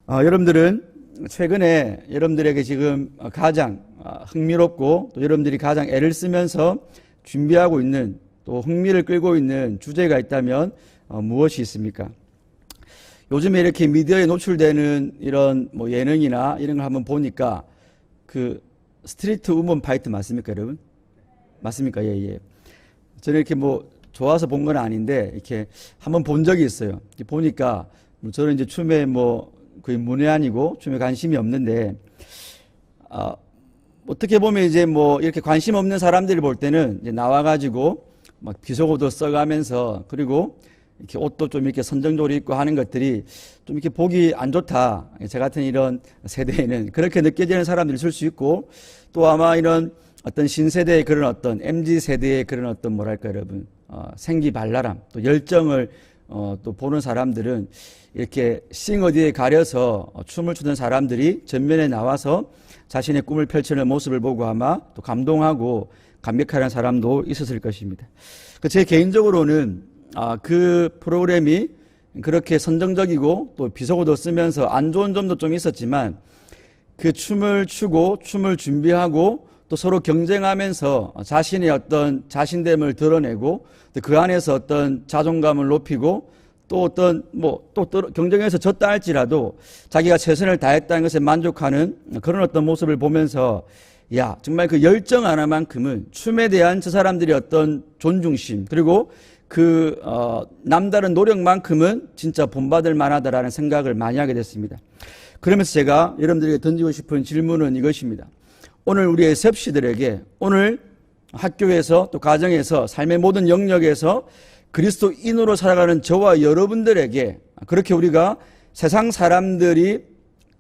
여러분들은 최근에 여러분들에게 지금 가장 흥미롭고 또 여러분들이 가장 애를 쓰면서 준비하고 있는 또 흥미를 끌고 있는 주제가 있다면 무엇이 있습니까? 요즘에 이렇게 미디어에 노출되는 이런 예능이나 이런 걸 한번 보니까 그 스트리트 우먼 파이트 맞습니까, 여러분? 맞습니까? 예. 저는 이렇게 좋아서 본 건 아닌데 이렇게 한번 본 적이 있어요. 보니까 저는 이제 춤에 거의 문외한이고 춤에 관심이 없는데 어떻게 보면 이제 이렇게 관심 없는 사람들이 볼 때는 이제 나와가지고 막 비속어도 써가면서 그리고 이렇게 옷도 좀 이렇게 선정적으로 입고 하는 것들이 좀 이렇게 보기 안 좋다. 저 같은 이런 세대에는 그렇게 느껴지는 사람들이 있을 수 있고 또 아마 이런 어떤 신세대의 그런 어떤 MZ세대의 그런 어떤 뭐랄까 여러분 생기발랄함 또 열정을 또 보는 사람들은 이렇게 싱어디에 가려서 춤을 추던 사람들이 전면에 나와서 자신의 꿈을 펼치는 모습을 보고 아마 또 감동하고 감격하는 사람도 있었을 것입니다. 제 개인적으로는 그 프로그램이 그렇게 선정적이고 또 비속어도 쓰면서 안 좋은 점도 좀 있었지만 그 춤을 추고 춤을 준비하고 또 서로 경쟁하면서 자신의 어떤 자신됨을 드러내고 또 그 안에서 어떤 자존감을 높이고 또 어떤 경쟁에서 졌다 할지라도 자기가 최선을 다했다는 것에 만족하는 그런 어떤 모습을 보면서 야 정말 그 열정 하나만큼은 춤에 대한 저 사람들의 어떤 존중심 그리고 그 남다른 노력만큼은 진짜 본받을 만하다라는 생각을 많이 하게 됐습니다. 그러면서 제가 여러분들에게 던지고 싶은 질문은 이것입니다. 오늘 우리의 섭씨들에게 오늘 학교에서 또 가정에서 삶의 모든 영역에서 그리스도인으로 살아가는 저와 여러분들에게 그렇게 우리가 세상 사람들이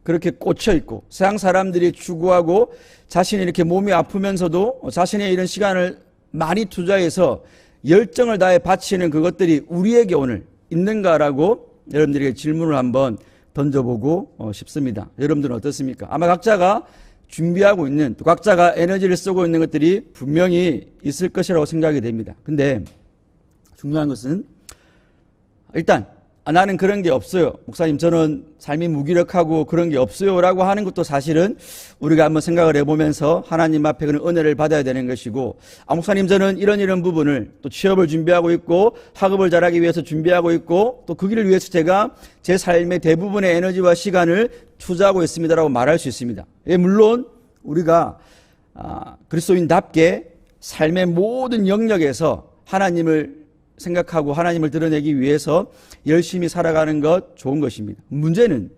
그렇게 꽂혀 있고 세상 사람들이 추구하고 자신이 이렇게 몸이 아프면서도 자신의 이런 시간을 많이 투자해서 열정을 다해 바치는 그것들이 우리에게 오늘 있는가라고 여러분들에게 질문을 한번 던져보고 싶습니다. 여러분들은 어떻습니까? 아마 각자가 준비하고 있는 또 각자가 에너지를 쓰고 있는 것들이 분명히 있을 것이라고 생각이 됩니다. 근데 중요한 것은 일단 나는 그런 게 없어요. 목사님 저는 삶이 무기력하고 그런 게 없어요 라고 하는 것도 사실은 우리가 한번 생각을 해보면서 하나님 앞에 그런 은혜를 받아야 되는 것이고 목사님 저는 이런 부분을 또 취업을 준비하고 있고 학업을 잘하기 위해서 준비하고 있고 또 그 길을 위해서 제가 제 삶의 대부분의 에너지와 시간을 투자하고 있습니다라고 말할 수 있습니다. 물론 우리가 그리스도인답게 삶의 모든 영역에서 하나님을 생각하고 하나님을 드러내기 위해서 열심히 살아가는 것 좋은 것입니다. 문제는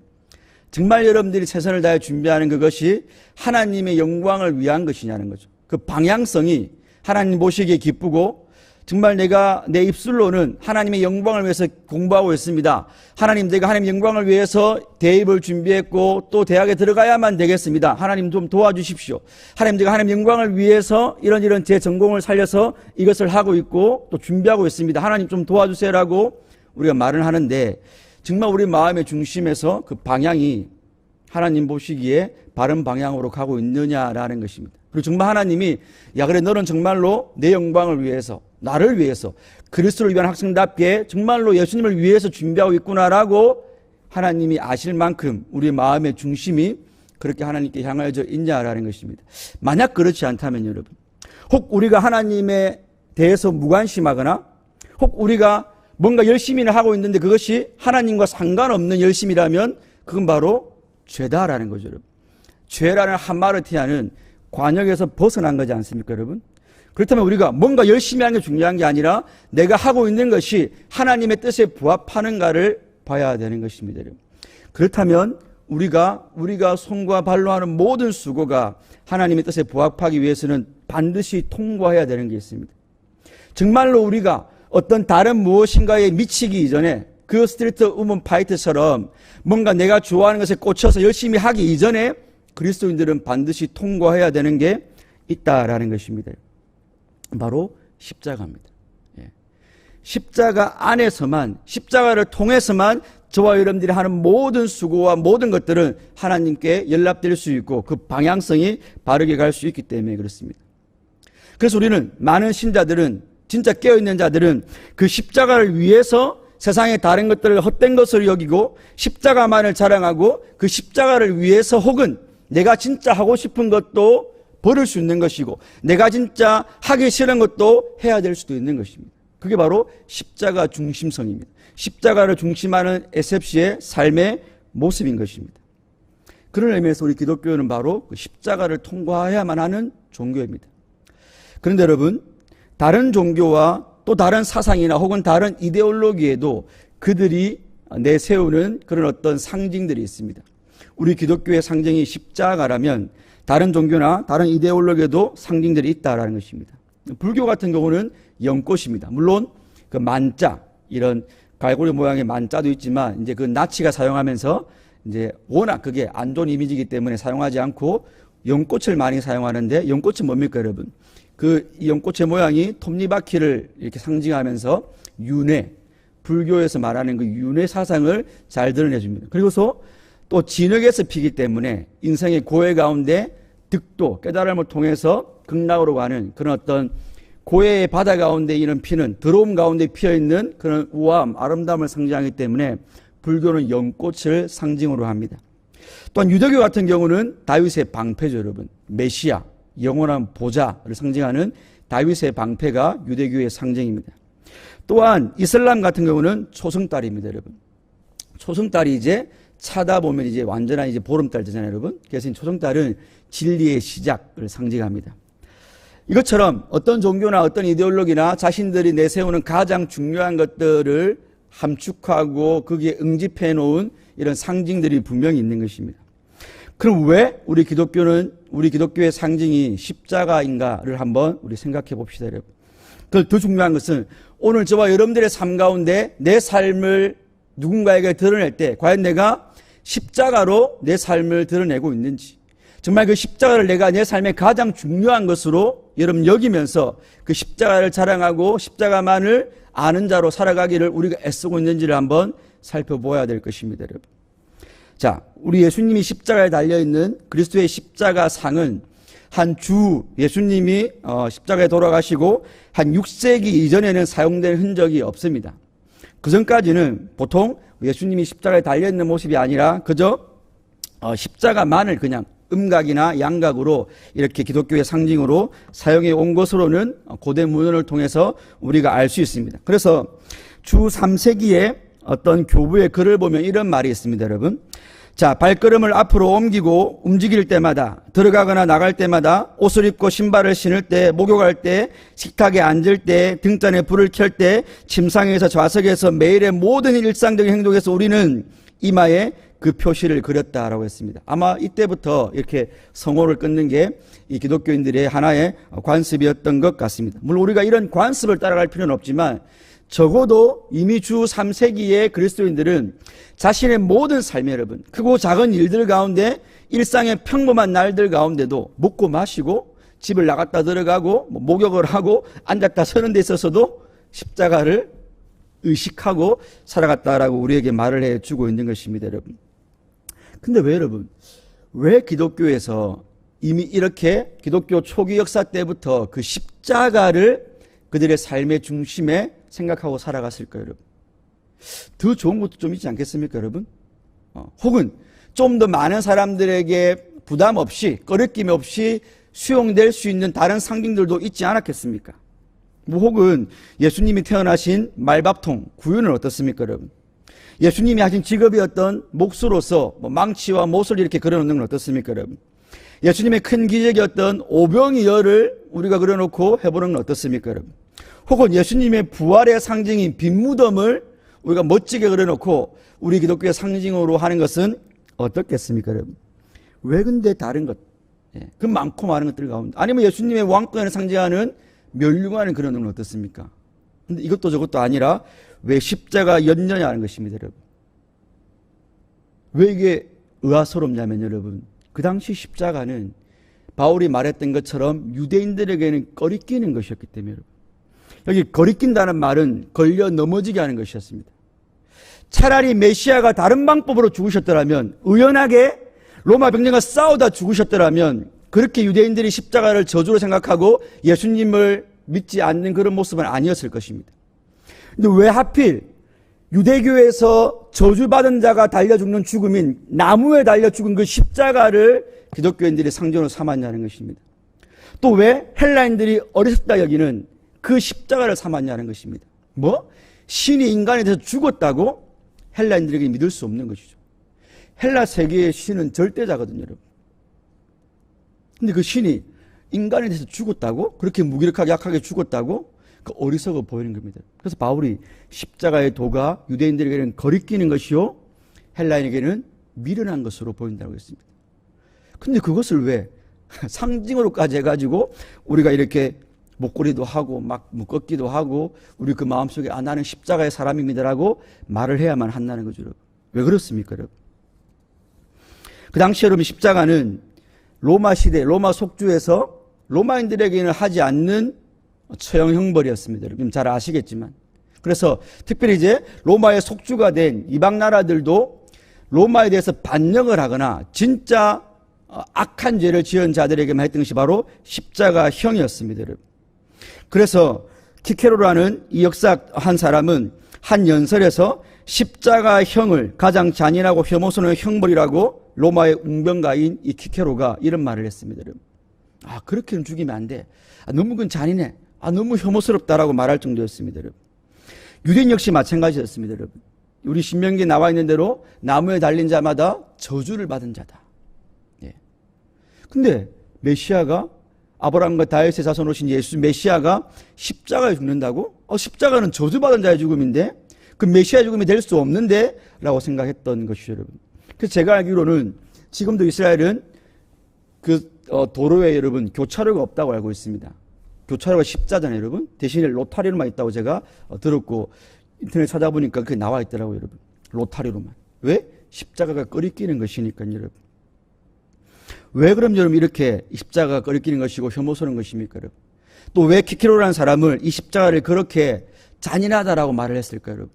정말 여러분들이 최선을 다해 준비하는 그것이 하나님의 영광을 위한 것이냐는 거죠. 그 방향성이 하나님 보시기에 기쁘고 정말 내가 내 입술로는 하나님의 영광을 위해서 공부하고 있습니다. 하나님 내가 하나님의 영광을 위해서 대입을 준비했고 또 대학에 들어가야만 되겠습니다. 하나님 좀 도와주십시오. 하나님 제가 하나님의 영광을 위해서 이런 제 전공을 살려서 이것을 하고 있고 또 준비하고 있습니다. 하나님 좀 도와주세요라고 우리가 말을 하는데 정말 우리 마음의 중심에서 그 방향이 하나님 보시기에 바른 방향으로 가고 있느냐라는 것입니다. 그리고 정말 하나님이 야 그래 너는 정말로 내 영광을 위해서 나를 위해서 그리스도를 위한 학생답게 정말로 예수님을 위해서 준비하고 있구나라고 하나님이 아실 만큼 우리의 마음의 중심이 그렇게 하나님께 향하여져 있냐라는 것입니다. 만약 그렇지 않다면 여러분 혹 우리가 하나님에 대해서 무관심하거나 혹 우리가 뭔가 열심히는 하고 있는데 그것이 하나님과 상관없는 열심이라면 그건 바로 죄다라는 거죠. 여러분. 죄라는 하마르티아는 관역에서 벗어난 거지 않습니까 여러분? 그렇다면 우리가 뭔가 열심히 하는 게 중요한 게 아니라 내가 하고 있는 것이 하나님의 뜻에 부합하는가를 봐야 되는 것입니다. 여러분. 그렇다면 우리가 손과 발로 하는 모든 수고가 하나님의 뜻에 부합하기 위해서는 반드시 통과해야 되는 게 있습니다. 정말로 우리가 어떤 다른 무엇인가에 미치기 이전에 그 스트리트 우먼 파이트처럼 뭔가 내가 좋아하는 것에 꽂혀서 열심히 하기 이전에 그리스도인들은 반드시 통과해야 되는 게 있다라는 것입니다. 바로 십자가입니다. 십자가 안에서만 십자가를 통해서만 저와 여러분들이 하는 모든 수고와 모든 것들은 하나님께 연락될 수 있고 그 방향성이 바르게 갈 수 있기 때문에 그렇습니다. 그래서 우리는 많은 신자들은 진짜 깨어있는 자들은 그 십자가를 위해서 세상의 다른 것들을 헛된 것으로 여기고 십자가만을 자랑하고 그 십자가를 위해서 혹은 내가 진짜 하고 싶은 것도 버릴 수 있는 것이고 내가 진짜 하기 싫은 것도 해야 될 수도 있는 것입니다. 그게 바로 십자가 중심성입니다. 십자가를 중심하는 SFC의 삶의 모습인 것입니다. 그런 의미에서 우리 기독교는 바로 그 십자가를 통과해야만 하는 종교입니다. 그런데 여러분, 다른 종교와 또 다른 사상이나 혹은 다른 이데올로기에도 그들이 내세우는 그런 어떤 상징들이 있습니다. 우리 기독교의 상징이 십자가라면 다른 종교나 다른 이데올로기에도 상징들이 있다라는 것입니다. 불교 같은 경우는 연꽃입니다. 물론 그 만자, 이런 갈고리 모양의 만자도 있지만 이제 그 나치가 사용하면서 이제 워낙 그게 안 좋은 이미지이기 때문에 사용하지 않고 연꽃을 많이 사용하는데, 연꽃은 뭡니까 여러분? 그 연꽃의 모양이 톱니바퀴를 이렇게 상징하면서 윤회, 불교에서 말하는 그 윤회 사상을 잘 드러내줍니다. 그리고서 또 진흙에서 피기 때문에 인생의 고해 가운데 득도, 깨달음을 통해서 극락으로 가는 그런 어떤 고해의 바다 가운데 있는 피는 더러움 가운데 피어있는 그런 우아함, 아름다움을 상징하기 때문에 불교는 연꽃을 상징으로 합니다. 또한 유대교 같은 경우는 다윗의 방패죠, 여러분. 메시아, 영원한 보좌를 상징하는 다윗의 방패가 유대교의 상징입니다. 또한 이슬람 같은 경우는 초승달입니다, 여러분. 초승달이 이제 차다 보면 이제 완전한 이제 보름달 되잖아요, 여러분. 그래서 초승달은 진리의 시작을 상징합니다. 이것처럼 어떤 종교나 어떤 이데올로기나 자신들이 내세우는 가장 중요한 것들을 함축하고 거기에 응집해 놓은 이런 상징들이 분명히 있는 것입니다. 그럼 왜 우리 기독교의 상징이 십자가인가를 한번 우리 생각해 봅시다, 여러분. 더 중요한 것은 오늘 저와 여러분들의 삶 가운데 내 삶을 누군가에게 드러낼 때 과연 내가 십자가로 내 삶을 드러내고 있는지, 정말 그 십자가를 내가 내 삶의 가장 중요한 것으로 여러분 여기면서 그 십자가를 자랑하고 십자가만을 아는 자로 살아가기를 우리가 애쓰고 있는지를 한번 살펴보아야 될 것입니다, 여러분. 자, 우리 예수님이 십자가에 달려있는 그리스도의 십자가 상은 한 주 예수님이 십자가에 돌아가시고 한 6세기 이전에는 사용된 흔적이 없습니다. 그 전까지는 보통 예수님이 십자가에 달려있는 모습이 아니라 그저 십자가만을 그냥 음각이나 양각으로 이렇게 기독교의 상징으로 사용해 온 것으로는 고대 문헌을 통해서 우리가 알 수 있습니다. 그래서 주 3세기의 어떤 교부의 글을 보면 이런 말이 있습니다, 여러분. 자, 발걸음을 앞으로 옮기고 움직일 때마다, 들어가거나 나갈 때마다, 옷을 입고 신발을 신을 때, 목욕할 때, 식탁에 앉을 때, 등잔에 불을 켤 때, 침상에서 좌석에서 매일의 모든 일상적인 행동에서 우리는 이마에 그 표시를 그렸다라고 했습니다. 아마 이때부터 이렇게 성호를 끊는 게 이 기독교인들의 하나의 관습이었던 것 같습니다. 물론 우리가 이런 관습을 따라갈 필요는 없지만 적어도 이미 주 3세기의 그리스도인들은 자신의 모든 삶의 여러분, 크고 작은 일들 가운데 일상의 평범한 날들 가운데도 먹고 마시고 집을 나갔다 들어가고 목욕을 하고 앉았다 서는 데 있어서도 십자가를 의식하고 살아갔다라고 우리에게 말을 해주고 있는 것입니다, 여러분. 근데 왜 여러분, 왜 기독교에서 이미 이렇게 기독교 초기 역사 때부터 그 십자가를 그들의 삶의 중심에 생각하고 살아갔을까요, 여러분? 더 좋은 것도 좀 있지 않겠습니까, 여러분? 혹은 좀 더 많은 사람들에게 부담 없이, 꺼리낌 없이 수용될 수 있는 다른 상징들도 있지 않았겠습니까? 혹은 예수님이 태어나신 말밥통, 구유는 어떻습니까, 여러분? 예수님이 하신 직업이었던 목수로서 망치와 못을 이렇게 그려놓는 건 어떻습니까, 여러분? 예수님의 큰 기적이었던 오병이어를 우리가 그려놓고 해보는 건 어떻습니까, 여러분? 혹은 예수님의 부활의 상징인 빈무덤을 우리가 멋지게 그려놓고 우리 기독교의 상징으로 하는 것은 어떻겠습니까, 여러분? 왜 근데 다른 것, 그 많고 많은 것들 가운데, 아니면 예수님의 왕권을 상징하는 멸류관을 그려놓는 건 어떻습니까? 근데 이것도 저것도 아니라 왜 십자가 연녀냐는 것입니다, 여러분. 왜 이게 의아스럽냐면 여러분, 그 당시 십자가는 바울이 말했던 것처럼 유대인들에게는 꺼리끼는 것이었기 때문에 여러분. 여기 거리낀다는 말은 걸려 넘어지게 하는 것이었습니다. 차라리 메시아가 다른 방법으로 죽으셨더라면, 의연하게 로마 병력과 싸우다 죽으셨더라면 그렇게 유대인들이 십자가를 저주로 생각하고 예수님을 믿지 않는 그런 모습은 아니었을 것입니다. 근데 왜 하필 유대교에서 저주받은 자가 달려 죽는 죽음인 나무에 달려 죽은 그 십자가를 기독교인들이 상징으로 삼았냐는 것입니다. 또 왜 헬라인들이 어리석다 여기는 그 십자가를 삼았냐는 것입니다. 뭐? 신이 인간에 대해서 죽었다고? 헬라인들에게 믿을 수 없는 것이죠. 헬라 세계의 신은 절대자거든요, 여러분. 근데 그 신이 인간에 대해서 죽었다고? 그렇게 무기력하게 약하게 죽었다고? 그 어리석어 보이는 겁니다. 그래서 바울이 십자가의 도가 유대인들에게는 거리끼는 것이요, 헬라인에게는 미련한 것으로 보인다고 했습니다. 근데 그것을 왜 상징으로까지 해가지고 우리가 이렇게 목걸이도 하고 막 묶었기도 하고 우리 그 마음속에 나는 십자가의 사람입니다라고 말을 해야만 한다는 거죠, 여러분. 왜 그렇습니까, 여러분? 그 당시에 여러분 십자가는 로마 시대, 로마 속주에서 로마인들에게는 하지 않는 처형 형벌이었습니다. 여러분 잘 아시겠지만. 그래서 특별히 이제 로마의 속주가 된 이방 나라들도 로마에 대해서 반역을 하거나 진짜 악한 죄를 지은 자들에게만 했던 것이 바로 십자가형이었습니다, 여러분. 그래서 키케로라는 이 역사한 사람은 한 연설에서 십자가형을 가장 잔인하고 혐오스러운 형벌이라고 로마의 웅변가인 이 키케로가 이런 말을 했습니다, 여러분. 그렇게는 죽이면 안 돼. 너무 그건 잔인해. 너무 혐오스럽다라고 말할 정도였습니다, 여러분. 유대인 역시 마찬가지였습니다, 여러분. 우리 신명기에 나와 있는 대로 나무에 달린 자마다 저주를 받은 자다. 예. 근데 메시아가 아브라함과 다윗의 자손 오신 예수 메시아가 십자가에 죽는다고? 십자가는 저주받은 자의 죽음인데 그 메시아 죽음이 될 수 없는데 라고 생각했던 것이죠, 여러분. 그래서 제가 알기로는 지금도 이스라엘은 그 도로에 여러분 교차로가 없다고 알고 있습니다. 교차로가 십자잖아요, 여러분. 대신에 로타리로만 있다고 제가 들었고 인터넷 찾아보니까 그게 나와 있더라고요, 여러분. 로타리로만. 왜? 십자가가 꺼리끼는 것이니까요, 여러분. 왜 그럼 여러분 이렇게 십자가가 꺼리끼는 것이고 혐오스러운 것입니까, 여러분? 또 왜 키케로라는 사람을 이 십자가를 그렇게 잔인하다라고 말을 했을까요, 여러분?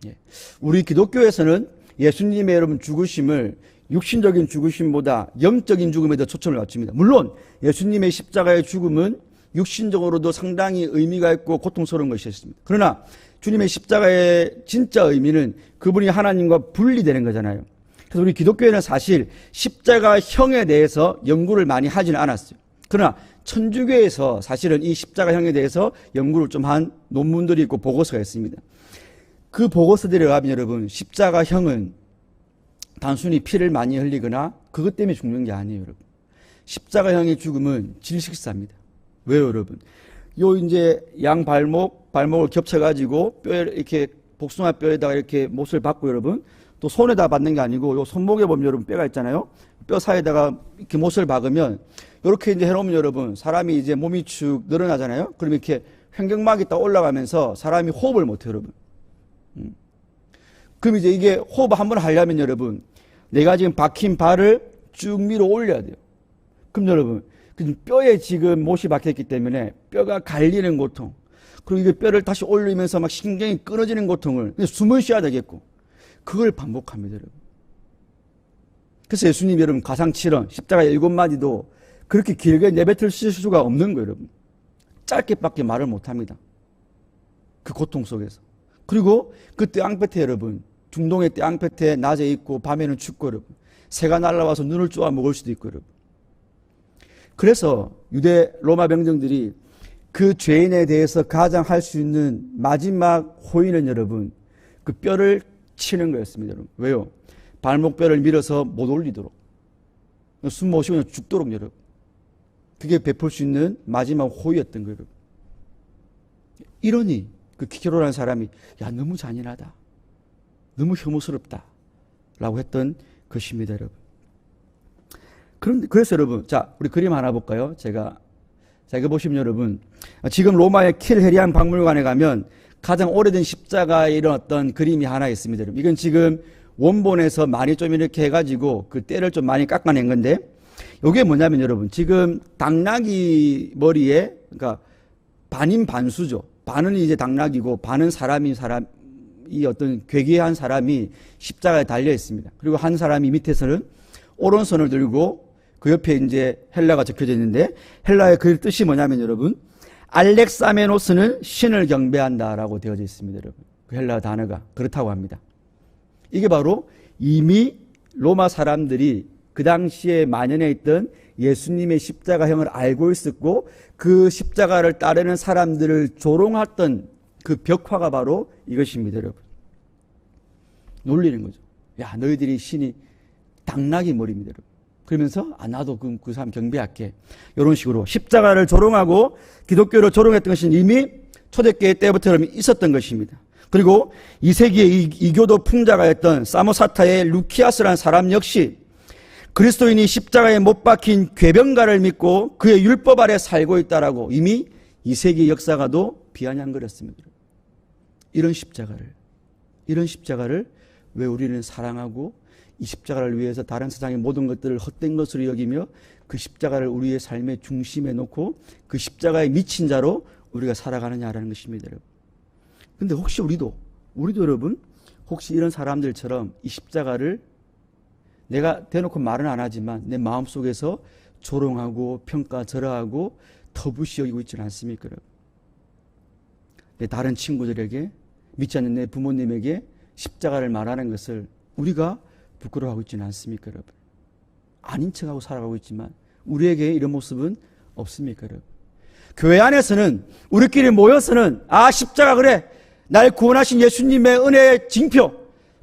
예. 우리 기독교에서는 예수님의 여러분 죽으심을 육신적인 죽으심보다 영적인 죽음에 더 초점을 맞춥니다. 물론 예수님의 십자가의 죽음은 육신적으로도 상당히 의미가 있고 고통스러운 것이었습니다. 그러나 주님의 십자가의 진짜 의미는 그분이 하나님과 분리되는 거잖아요. 그래서 우리 기독교에는 사실 십자가형에 대해서 연구를 많이 하지는 않았어요. 그러나 천주교에서 사실은 이 십자가형에 대해서 연구를 좀 한 논문들이 있고 보고서가 있습니다. 그 보고서들에 의하면 여러분 십자가형은 단순히 피를 많이 흘리거나 그것 때문에 죽는 게 아니에요, 여러분. 십자가형의 죽음은 질식사입니다. 왜요, 여러분? 요 이제 양 발목을 겹쳐가지고 뼈에 이렇게 복숭아 뼈에다가 이렇게 못을 박고 여러분 또 손에다 받는 게 아니고 요 손목에 보면 여러분 뼈가 있잖아요. 뼈 사이에다가 이렇게 못을 박으면 이렇게 이제 해놓으면 여러분 사람이 이제 몸이 축 늘어나잖아요. 그러면 이렇게 횡격막이 딱 올라가면서 사람이 호흡을 못해요, 여러분. 그럼 이제 이게 호흡 한번 하려면 여러분 내가 지금 박힌 발을 쭉 밀어 올려야 돼요. 그럼 여러분 뼈에 지금 못이 박혔기 때문에 뼈가 갈리는 고통, 그리고 이게 뼈를 다시 올리면서 막 신경이 끊어지는 고통을 숨을 쉬어야 되겠고 그걸 반복합니다, 여러분. 그래서 예수님 여러분 가상칠언 십자가 7마디도 그렇게 길게 내뱉을 수가 없는 거예요, 여러분. 짧게밖에 말을 못합니다. 그 고통 속에서. 그리고 그 땅끝에 여러분 중동의 땅끝에 낮에 있고 밤에는 춥고 여러분 새가 날아와서 눈을 쪼아 먹을 수도 있고 여러분. 그래서 유대 로마 병정들이 그 죄인에 대해서 가장 할 수 있는 마지막 호의는 여러분 그 뼈를 치는 거였습니다, 여러분. 왜요? 발목뼈를 밀어서 못 올리도록 숨 못 쉬고 죽도록 여러분. 그게 베풀 수 있는 마지막 호의였던 거예요, 여러분. 이러니 그 키케로라는 사람이 야 너무 잔인하다, 너무 혐오스럽다 라고 했던 것입니다, 여러분. 그래서 여러분 자 우리 그림 하나 볼까요? 제가 이거 보시면 여러분 지금 로마의 킬헤리안 박물관에 가면 가장 오래된 십자가의 이런 어떤 그림이 하나 있습니다, 여러분. 이건 지금 원본에서 많이 좀 이렇게 해가지고 그 때를 좀 많이 깎아낸 건데 이게 뭐냐면 여러분 지금 당나귀 머리에 그러니까 반인 반수죠. 반은 이제 당나귀고 반은 이 어떤 괴기한 사람이 십자가에 달려 있습니다. 그리고 한 사람이 밑에서는 오른손을 들고 그 옆에 이제 헬라가 적혀져 있는데 헬라의 그 뜻이 뭐냐면 여러분 알렉사메노스는 신을 경배한다라고 되어져 있습니다, 여러분. 그 헬라 단어가 그렇다고 합니다. 이게 바로 이미 로마 사람들이 그 당시에 만연해 있던 예수님의 십자가형을 알고 있었고 그 십자가를 따르는 사람들을 조롱했던 그 벽화가 바로 이것입니다, 여러분. 놀리는 거죠. 야, 너희들이 신이 당나귀 머리입니다, 여러분. 그러면서 나도 그 사람 경배할게. 이런 식으로 십자가를 조롱하고 기독교를 조롱했던 것은 이미 초대교회 때부터 있었던 것입니다. 그리고 2세기의 이교도 풍자가였던 사모사타의 루키아스라는 사람 역시 그리스도인이 십자가에 못 박힌 궤변가를 믿고 그의 율법 아래 살고 있다라고 이미 2세기 역사가도 비아냥거렸습니다. 이런 십자가를 왜 우리는 사랑하고 이 십자가를 위해서 다른 세상의 모든 것들을 헛된 것으로 여기며 그 십자가를 우리의 삶의 중심에 놓고 그 십자가에 미친 자로 우리가 살아가느냐라는 것입니다, 여러분. 근데 혹시 우리도 여러분, 혹시 이런 사람들처럼 이 십자가를 내가 대놓고 말은 안 하지만 내 마음속에서 조롱하고 평가절하하고 터부시 여기고 있지는 않습니까, 여러분? 내 다른 친구들에게, 믿지 않는 내 부모님에게 십자가를 말하는 것을 우리가 부끄러워하고 있지는 않습니까, 여러분? 아닌 척하고 살아가고 있지만 우리에게 이런 모습은 없습니까, 여러분? 교회 안에서는 우리끼리 모여서는 십자가 그래, 날 구원하신 예수님의 은혜의 징표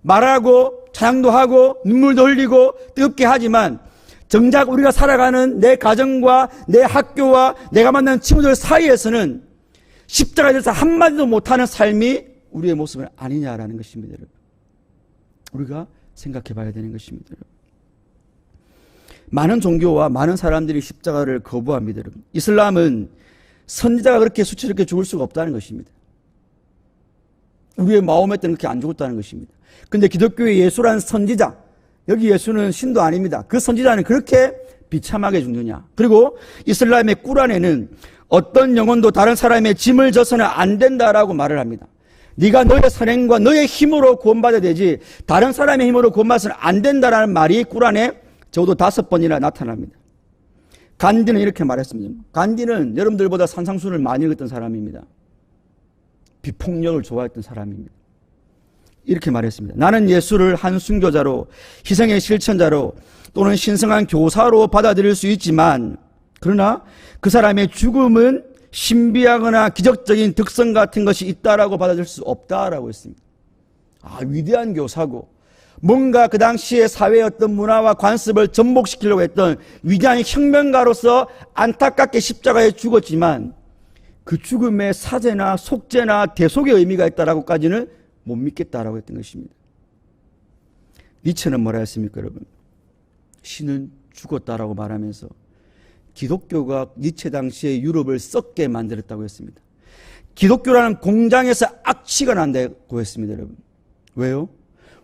말하고 찬양도 하고 눈물도 흘리고 뜨겁게 하지만 정작 우리가 살아가는 내 가정과 내 학교와 내가 만나는 친구들 사이에서는 십자가에 대해서 한마디도 못하는 삶이 우리의 모습은 아니냐라는 것입니다, 여러분. 우리가 생각해 봐야 되는 것입니다, 여러분. 많은 종교와 많은 사람들이 십자가를 거부합니다, 여러분. 이슬람은 선지자가 그렇게 수치스럽게 죽을 수가 없다는 것입니다. 우리의 마음에 때는 그렇게 안 죽었다는 것입니다. 근데 기독교의 예수라는 선지자, 여기 예수는 신도 아닙니다. 그 선지자는 그렇게 비참하게 죽느냐. 그리고 이슬람의 꾸란에는 어떤 영혼도 다른 사람의 짐을 져서는 안 된다라고 말을 합니다. 네가 너의 선행과 너의 힘으로 구원받아야 되지 다른 사람의 힘으로 구원받아서는 안 된다라는 말이 꾸란에 적어도 5번이나 나타납니다. 간디는 이렇게 말했습니다. 간디는 여러분들보다 산상수를 많이 읽었던 사람입니다. 비폭력을 좋아했던 사람입니다. 이렇게 말했습니다. 나는 예수를 한 순교자로, 희생의 실천자로 또는 신성한 교사로 받아들일 수 있지만 그러나 그 사람의 죽음은 신비하거나 기적적인 득성 같은 것이 있다라고 받아들일 수 없다라고 했습니다. 위대한 교사고 뭔가 그 당시의 사회의 어떤 문화와 관습을 전복시키려고 했던 위대한 혁명가로서 안타깝게 십자가에 죽었지만 그 죽음의 사죄나 속죄나 대속의 의미가 있다라고까지는 못 믿겠다라고 했던 것입니다. 니체는 뭐라 했습니까, 여러분? 신은 죽었다라고 말하면서 기독교가 니체 당시에 유럽을 썩게 만들었다고 했습니다. 기독교라는 공장에서 악취가 난다고 했습니다, 여러분. 왜요?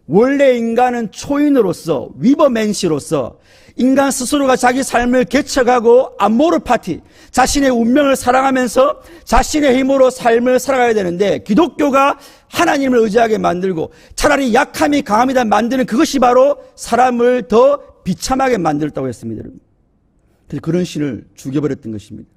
원래 인간은 초인으로서, 위버맨시로서 인간 스스로가 자기 삶을 개척하고 암모르 파티, 자신의 운명을 사랑하면서 자신의 힘으로 삶을 살아가야 되는데 기독교가 하나님을 의지하게 만들고 차라리 약함이 강함이다 만드는 그것이 바로 사람을 더 비참하게 만들었다고 했습니다, 여러분. 그래서 그런 신을 죽여버렸던 것입니다.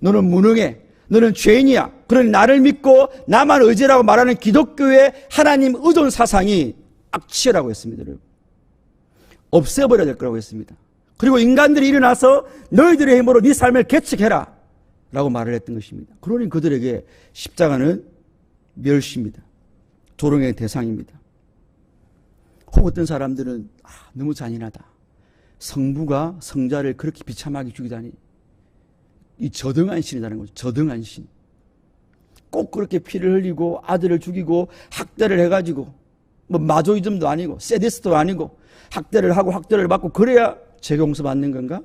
너는 무능해. 너는 죄인이야. 그러니 나를 믿고 나만 의지라고 말하는 기독교의 하나님 의존 사상이 악취라고 했습니다, 여러분. 없애버려야 될 거라고 했습니다. 그리고 인간들이 일어나서 너희들의 힘으로 네 삶을 개척해라 라고 말을 했던 것입니다. 그러니 그들에게 십자가는 멸시입니다. 조롱의 대상입니다. 혹 어떤 사람들은 너무 잔인하다. 성부가 성자를 그렇게 비참하게 죽이다니. 이 저등한 신이라는 거죠. 저등한 신. 꼭 그렇게 피를 흘리고 아들을 죽이고 학대를 해가지고 뭐 마조이즘도 아니고 세디스도 아니고 학대를 하고 학대를 받고 그래야 죄 용서받는 건가?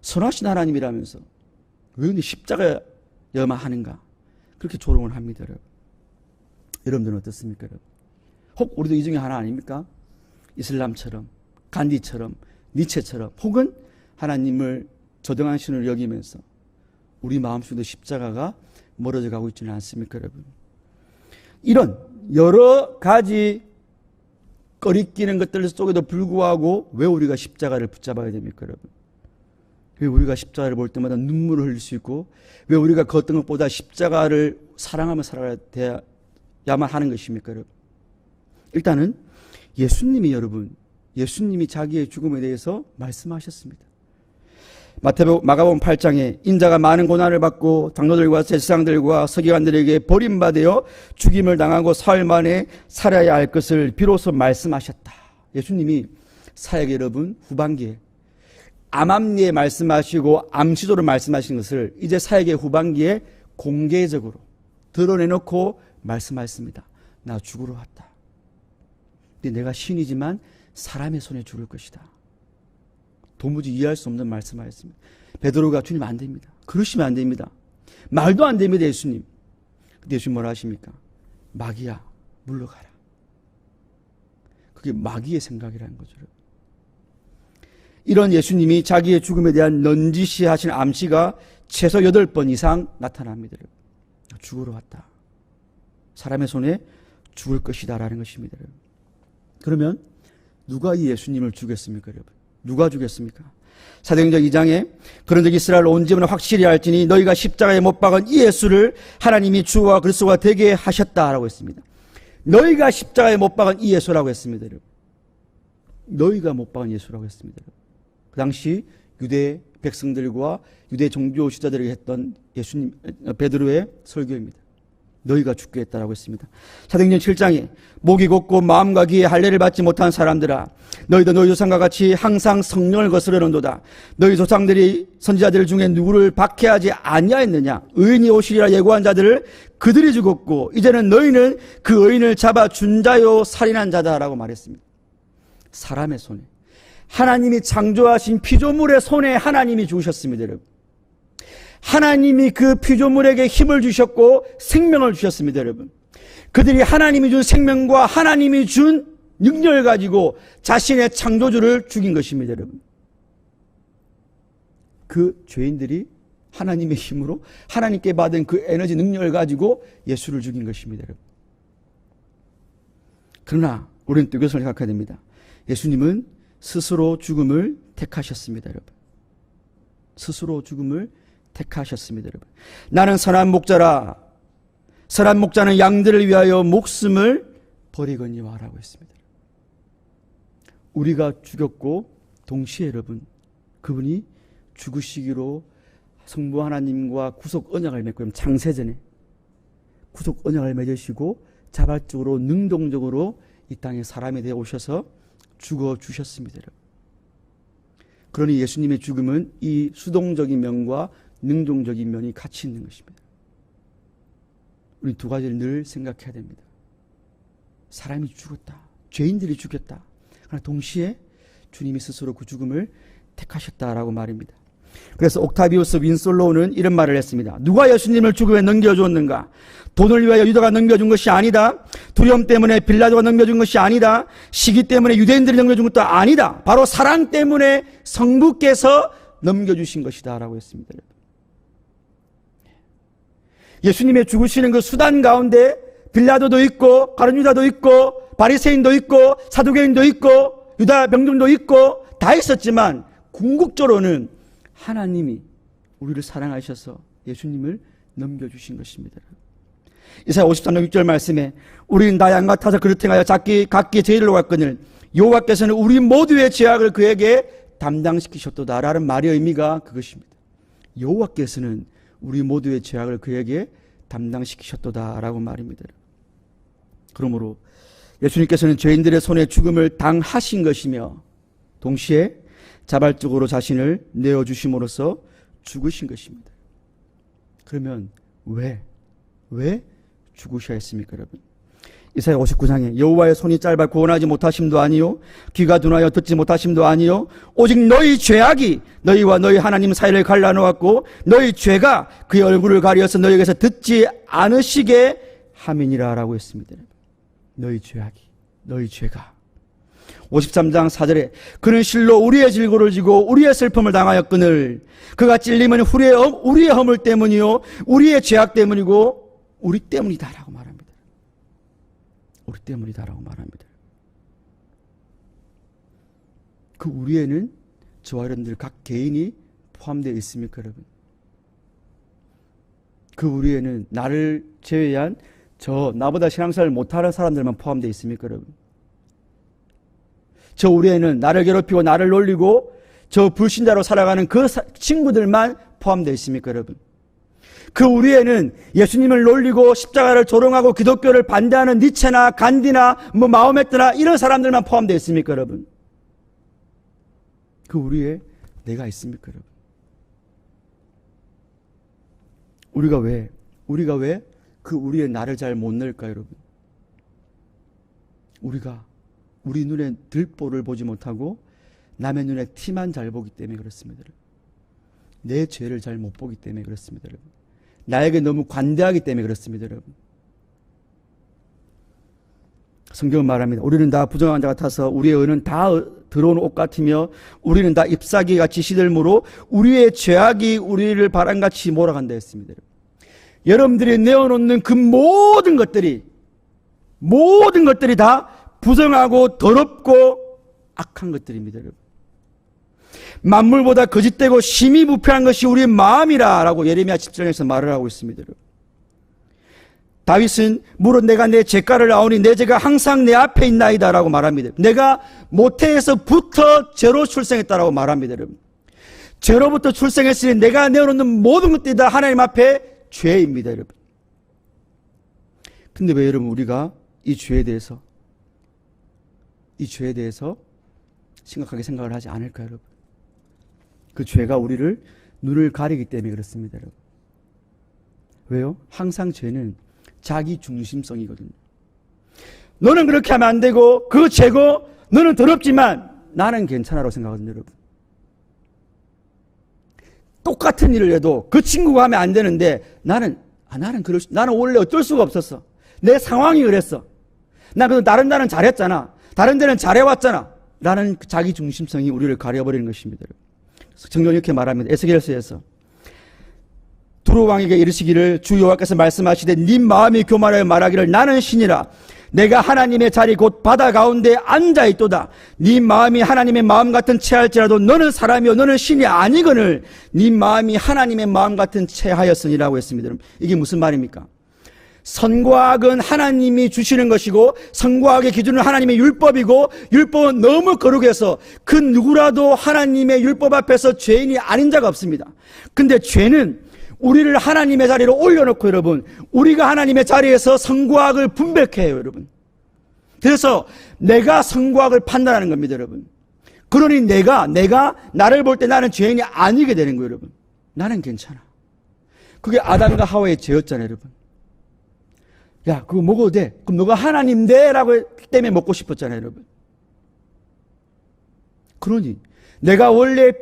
선하신 하나님이라면서 왜 십자가여만 하는가? 그렇게 조롱을 합니다, 여러분. 여러분들은 어떻습니까, 여러분? 혹 우리도 이 중에 하나 아닙니까? 이슬람처럼, 간디처럼, 니체처럼 혹은 하나님을 저등한 신을 여기면서 우리 마음속에도 십자가가 멀어져 가고 있지는 않습니까, 여러분? 이런 여러 가지 꺼리끼는 것들 속에도 불구하고 왜 우리가 십자가를 붙잡아야 됩니까, 여러분? 왜 우리가 십자가를 볼 때마다 눈물을 흘릴 수 있고 왜 우리가 그 어떤 것보다 십자가를 사랑하며 살아가야 하는 것입니까, 여러분? 일단은 예수님이 예수님이 자기의 죽음에 대해서 말씀하셨습니다. 마가복음 8장에 인자가 많은 고난을 받고 장로들과 제사장들과 서기관들에게 버림받아 죽임을 당하고 사흘 만에 살아야 할 것을 비로소 말씀하셨다. 예수님이 사역 여러분 후반기에 암암리에 말씀하시고 암시도를 말씀하신 것을 이제 사역의 후반기에 공개적으로 드러내놓고 말씀하셨습니다. 나 죽으러 왔다. 근데 내가 신이지만 사람의 손에 죽을 것이다. 도무지 이해할 수 없는 말씀하였습니다. 베드로가 주님 안 됩니다. 그러시면 안 됩니다. 말도 안 됩니다, 예수님. 근데 예수님 뭐라 하십니까? 마귀야, 물러가라. 그게 마귀의 생각이라는 거죠. 이런 예수님이 자기의 죽음에 대한 넌지시하신 암시가 최소 8번 이상 나타납니다. 죽으러 왔다. 사람의 손에 죽을 것이다 라는 것입니다. 그러면 누가 이 예수님을 죽였습니까, 여러분? 누가 죽였습니까? 사도행전 2장에 그런즉 이스라엘 온 집은 확실히 알지니 너희가 십자가에 못 박은 이 예수를 하나님이 주와 그리스도가 되게 하셨다라고 했습니다. 너희가 십자가에 못 박은 이 예수라고 했습니다. 여러분. 너희가 못 박은 예수라고 했습니다. 그 당시 유대 백성들과 유대 종교 지도자들에게 했던 예수님 베드로의 설교입니다. 너희가 죽게 했다라고 했습니다. 사도행전 7장에 목이 곧고 마음과 귀에 할례를 받지 못한 사람들아 너희도 너희 조상과 같이 항상 성령을 거스르는도다. 너희 조상들이 선지자들 중에 누구를 박해하지 아니하였느냐. 의인이 오시리라 예고한 자들을 그들이 죽었고 이제는 너희는 그 의인을 잡아 준 자요 살인한 자다라고 말했습니다. 사람의 손에 하나님이 창조하신 피조물의 손에 하나님이 주셨습니다. 여러분. 하나님이 그 피조물에게 힘을 주셨고 생명을 주셨습니다. 여러분. 그들이 하나님이 준 생명과 하나님이 준 능력을 가지고 자신의 창조주를 죽인 것입니다. 여러분. 그 죄인들이 하나님의 힘으로 하나님께 받은 그 에너지 능력을 가지고 예수를 죽인 것입니다. 여러분. 그러나 우리는 또 이것을 생각해야 됩니다. 예수님은 스스로 죽음을 택하셨습니다. 여러분. 스스로 죽음을 택하셨습니다. 여러분. 나는 선한 목자라. 선한 목자는 양들을 위하여 목숨을 버리거니와 라고 했습니다. 우리가 죽였고 동시에 여러분 그분이 죽으시기로 성부 하나님과 구속 언약을 맺고 창세전에 구속 언약을 맺으시고 자발적으로 능동적으로 이 땅에 사람이 되어 오셔서 죽어주셨습니다. 여러분. 그러니 예수님의 죽음은 이 수동적인 면과 능동적인 면이 같이 있는 것입니다. 우리 두 가지를 늘 생각해야 됩니다. 사람이 죽었다. 죄인들이 죽였다. 그러나 동시에 주님이 스스로 그 죽음을 택하셨다라고 말입니다. 그래서 옥타비우스 윈솔로우는 이런 말을 했습니다. 누가 예수님을 죽음에 넘겨주었는가? 돈을 위하여 유다가 넘겨준 것이 아니다. 두려움 때문에 빌라도가 넘겨준 것이 아니다. 시기 때문에 유대인들이 넘겨준 것도 아니다. 바로 사랑 때문에 성부께서 넘겨주신 것이다 라고 했습니다. 예수님의 죽으시는 그 수단 가운데 빌라도도 있고 가룟 유다도 있고 바리새인도 있고 사두개인도 있고 유다 병정도 있고 다 있었지만 궁극적으로는 하나님이 우리를 사랑하셔서 예수님을 넘겨주신 것입니다. 이사야 53장 6절 말씀에 우리는 나 양 같아서 그릇 행하여 각기 제일로 갔거늘 여호와께서는 우리 모두의 죄악을 그에게 담당시키셨도다 라는 말의 의미가 그것입니다. 여호와께서는 우리 모두의 죄악을 그에게 담당시키셨도다 라고 말입니다. 그러므로 예수님께서는 죄인들의 손에 죽음을 당하신 것이며 동시에 자발적으로 자신을 내어주심으로써 죽으신 것입니다. 그러면 왜 죽으셔야 했습니까, 여러분? 이사야 59장에 여호와의 손이 짧아 구원하지 못하심도 아니요 귀가 둔하여 듣지 못하심도 아니요 오직 너희 죄악이 너희와 너희 하나님 사이를 갈라놓았고 너희 죄가 그의 얼굴을 가리어서 너희에게서 듣지 않으시게 함이니라 라고 했습니다. 너희 죄가 53장 4절에 그는 실로 우리의 질고를 지고 우리의 슬픔을 당하였거늘 그가 찔림은 우리의 허물 때문이요 우리의 죄악 때문이고 우리 때문이다 라고 말합니다. 우리 때문이다라고 말합니다. 그 우리에는 저와 여러분들 각 개인이 포함되어 있습니까, 여러분? 그 우리에는 나를 제외한 나보다 신앙생활을 못하는 사람들만 포함되어 있습니까, 여러분? 우리 애는 나를 괴롭히고 나를 놀리고 저 불신자로 살아가는 그 친구들만 포함되어 있습니까, 여러분? 우리 애는 예수님을 놀리고 십자가를 조롱하고 기독교를 반대하는 니체나 간디나 마호메트나 이런 사람들만 포함되어 있습니까, 여러분? 우리 애 내가 있습니까, 여러분? 우리가 왜 우리의 나를 잘 못 낼까, 여러분? 우리 눈에 들보를 보지 못하고 남의 눈에 티만 잘 보기 때문에 그렇습니다, 여러분. 내 죄를 잘 못 보기 때문에 그렇습니다, 여러분. 나에게 너무 관대하기 때문에 그렇습니다, 여러분. 성경은 말합니다. 우리는 다 부정한 자 같아서 우리의 의는 다 더러운 옷 같으며 우리는 다 잎사귀같이 시들므로 우리의 죄악이 우리를 바람같이 몰아간다 했습니다. 여러분들이 내어놓는 그 모든 것들이 다 부정하고 더럽고 악한 것들입니다, 여러분. 만물보다 거짓되고 심히 부패한 것이 우리의 마음이라라고 예레미야 17장에서 말을 하고 있습니다, 여러분. 다윗은 물론 내가 내 죄가를 아오니 내 죄가 항상 내 앞에 있나이다라고 말합니다. 내가 모태에서부터 죄로 출생했다라고 말합니다, 여러분. 죄로부터 출생했으니 내가 내어놓는 모든 것들이 다 하나님 앞에 죄입니다, 여러분. 근데 왜 여러분 우리가 이 죄에 대해서 심각하게 생각을 하지 않을까요, 여러분? 그 죄가 우리를 눈을 가리기 때문에 그렇습니다, 여러분. 왜요? 항상 죄는 자기 중심성이거든요. 너는 그렇게 하면 안 되고 그거 죄고 너는 더럽지만 나는 괜찮아라고 생각하거든요, 여러분. 똑같은 일을 해도 그 친구가 하면 안 되는데 나는 원래 어쩔 수가 없었어. 내 상황이 그랬어. 그래도 다른 데는 잘했잖아. 다른 데는 잘해왔잖아. 라는 자기 중심성이 우리를 가려버리는 것입니다. 성경은 이렇게 말합니다. 에스겔서에서 두루 왕에게 이르시기를 주 여호와께서 말씀하시되 네 마음이 교만하여 말하기를 나는 신이라 내가 하나님의 자리 곧 바다 가운데 앉아있도다. 네 마음이 하나님의 마음 같은 체할지라도 너는 사람이요 너는 신이 아니거늘 네 마음이 하나님의 마음 같은 체하였으니라고 했습니다. 이게 무슨 말입니까? 선과 악은 하나님이 주시는 것이고 선과 악의 기준은 하나님의 율법이고 율법은 너무 거룩해서 그 누구라도 하나님의 율법 앞에서 죄인이 아닌 자가 없습니다. 근데 죄는 우리를 하나님의 자리로 올려놓고 여러분 우리가 하나님의 자리에서 선과 악을 분별해요, 여러분. 그래서 내가 선과 악을 판단하는 겁니다, 여러분. 그러니 내가 나를 볼 때 나는 죄인이 아니게 되는 거예요, 여러분. 나는 괜찮아. 그게 아담과 하와의 죄였잖아요, 여러분. 야, 그거 먹어도 돼. 그럼 너가 하나님 돼라고 때문에 먹고 싶었잖아요, 여러분. 그러니 내가 원래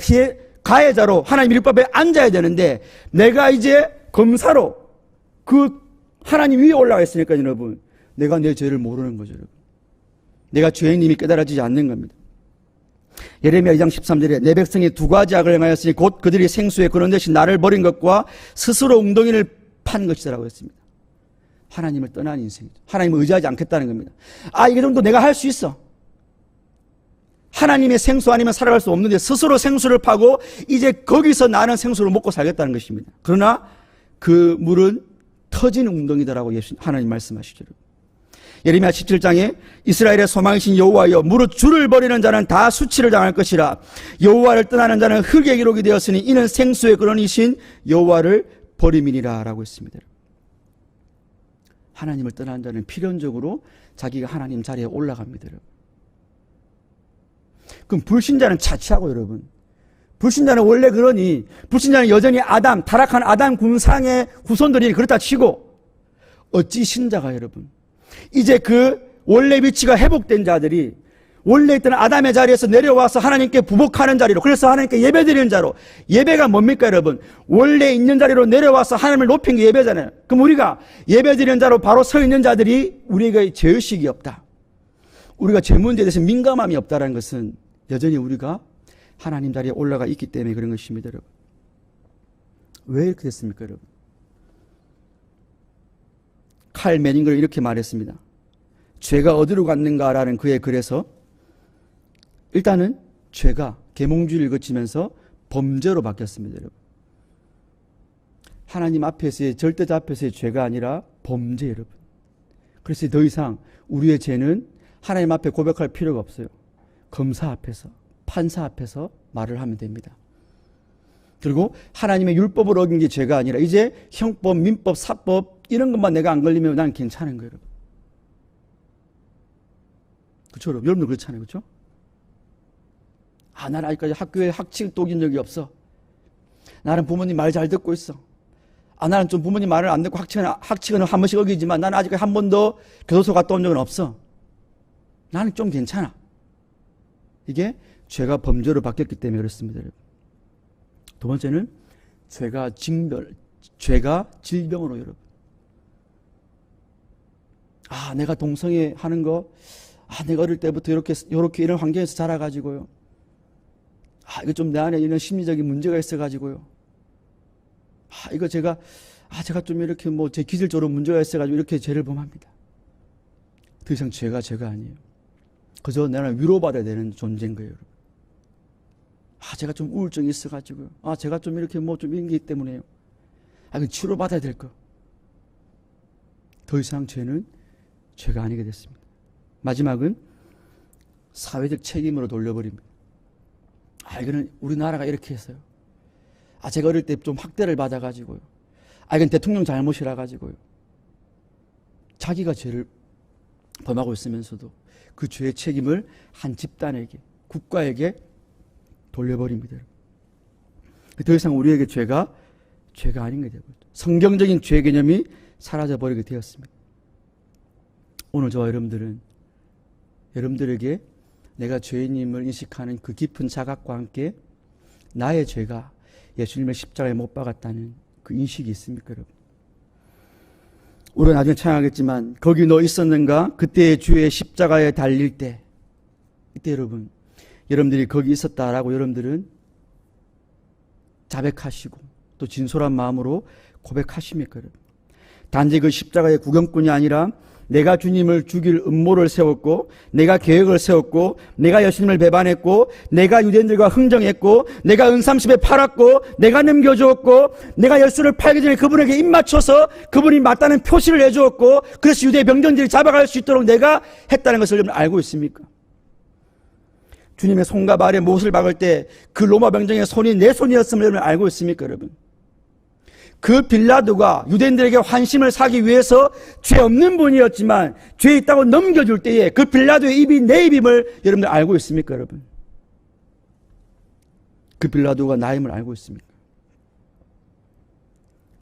가해자로 하나님 율법에 앉아야 되는데 내가 이제 검사로 그 하나님 위에 올라가 있으니까 여러분 내가 내 죄를 모르는 거죠, 여러분. 내가 죄인임이 깨달아지지 않는 겁니다. 예레미야 2장 13절에 내 백성이 두 가지 악을 행하였으니 곧 그들이 생수에 그런 대신 나를 버린 것과 스스로 웅덩이를 판 것이라고 했습니다. 하나님을 떠난 인생이죠. 하나님을 의지하지 않겠다는 겁니다. 이 정도 내가 할 수 있어. 하나님의 생수 아니면 살아갈 수 없는데 스스로 생수를 파고 이제 거기서 나는 생수를 먹고 살겠다는 것입니다. 그러나 그 물은 터진 웅덩이다라고 하나님 말씀하시죠. 예레미야 17장에 이스라엘의 소망이신 여호와여 무릇 주를 버리는 자는 다 수치를 당할 것이라 여호와를 떠나는 자는 흙의 기록이 되었으니 이는 생수의 근원이신 여호와를 버림이니라 라고 했습니다. 하나님을 떠나는 자는 필연적으로 자기가 하나님 자리에 올라갑니다. 그럼 불신자는 차치하고 여러분. 불신자는 원래 그러니 불신자는 여전히 타락한 아담 군상의 후손들이 그렇다 치고 어찌 신자가 여러분. 이제 그 원래 위치가 회복된 자들이 원래 있던 아담의 자리에서 내려와서 하나님께 부복하는 자리로 그래서 하나님께 예배드리는 자로 예배가 뭡니까 여러분? 원래 있는 자리로 내려와서 하나님을 높인 게 예배잖아요. 그럼 우리가 예배드리는 자로 바로 서 있는 자들이 우리에게 죄의식이 없다. 우리가 죄 문제에 대해서 민감함이 없다는 것은 여전히 우리가 하나님 자리에 올라가 있기 때문에 그런 것입니다, 여러분. 왜 이렇게 됐습니까, 여러분? 칼 매닝거는 이렇게 말했습니다. 죄가 어디로 갔는가라는 그의 글에서 일단은 죄가 계몽주의를 거치면서 범죄로 바뀌었습니다, 여러분. 하나님 앞에서의 절대자 앞에서의 죄가 아니라 범죄, 여러분. 그래서 더 이상 우리의 죄는 하나님 앞에 고백할 필요가 없어요. 검사 앞에서, 판사 앞에서 말을 하면 됩니다. 그리고 하나님의 율법을 어긴 게 죄가 아니라 이제 형법, 민법, 사법 이런 것만 내가 안 걸리면 난 괜찮은 거예요. 여러분. 그렇죠? 여러분도 그렇잖아요. 그렇죠? 나는 아직까지 학교에 학칙을 또긴 적이 없어. 나는 부모님 말 잘 듣고 있어. 나는 좀 부모님 말을 안 듣고 학칙은 한 번씩 어기지만 나는 아직 한 번도 교도소 갔다 온 적은 없어. 나는 좀 괜찮아. 이게 죄가 범죄로 바뀌었기 때문에 그렇습니다. 여러분. 두 번째는 죄가 질병으로 여러분. 내가 동성애 하는 거, 내가 어릴 때부터 이렇게 이런 환경에서 자라가지고요. 이거 좀 내 안에 이런 심리적인 문제가 있어가지고요. 이거 제가 좀 이렇게 제 기질적으로 문제가 있어가지고 이렇게 죄를 범합니다. 더 이상 죄가 아니에요. 그저 나는 위로받아야 되는 존재인 거예요. 여러분. 제가 좀 우울증이 있어가지고요. 제가 좀 이렇게 좀 이런 게 때문에요. 그건 치료받아야 될 거. 더 이상 죄는 죄가 아니게 됐습니다. 마지막은 사회적 책임으로 돌려버립니다. 이거는 우리나라가 이렇게 했어요. 제가 어릴 때 좀 학대를 받아가지고요. 이건 대통령 잘못이라 가지고요. 자기가 죄를 범하고 있으면서도 그 죄의 책임을 한 집단에게, 국가에게 돌려버립니다. 더 이상 우리에게 죄가 아닌 게 되고 성경적인 죄 개념이 사라져버리게 되었습니다. 오늘 저와 여러분들에게 내가 죄인임을 인식하는 그 깊은 자각과 함께 나의 죄가 예수님의 십자가에 못 박았다는 그 인식이 있습니까, 여러분? 우리가 나중에 찬양하겠지만 거기 너 있었는가? 그때의 주의 십자가에 달릴 때 이때 여러분들이 거기 있었다라고 여러분들은 자백하시고 또 진솔한 마음으로 고백하십니까, 여러분? 단지 그 십자가의 구경꾼이 아니라 내가 주님을 죽일 음모를 세웠고 내가 계획을 세웠고 내가 예수님을 배반했고 내가 유대인들과 흥정했고 내가 은삼십에 팔았고 내가 넘겨주었고 내가 예수를 팔기 전에 그분에게 입 맞춰서 그분이 맞다는 표시를 해주었고 그래서 유대 병정들이 잡아갈 수 있도록 내가 했다는 것을 여러분 알고 있습니까? 주님의 손과 발에 못을 박을 때 그 로마 병정의 손이 내 손이었음을 여러분 알고 있습니까, 여러분? 그 빌라도가 유대인들에게 환심을 사기 위해서 죄 없는 분이었지만 죄 있다고 넘겨줄 때에 그 빌라도의 입이 내 입임을 여러분들 알고 있습니까, 여러분? 그 빌라도가 나임을 알고 있습니까?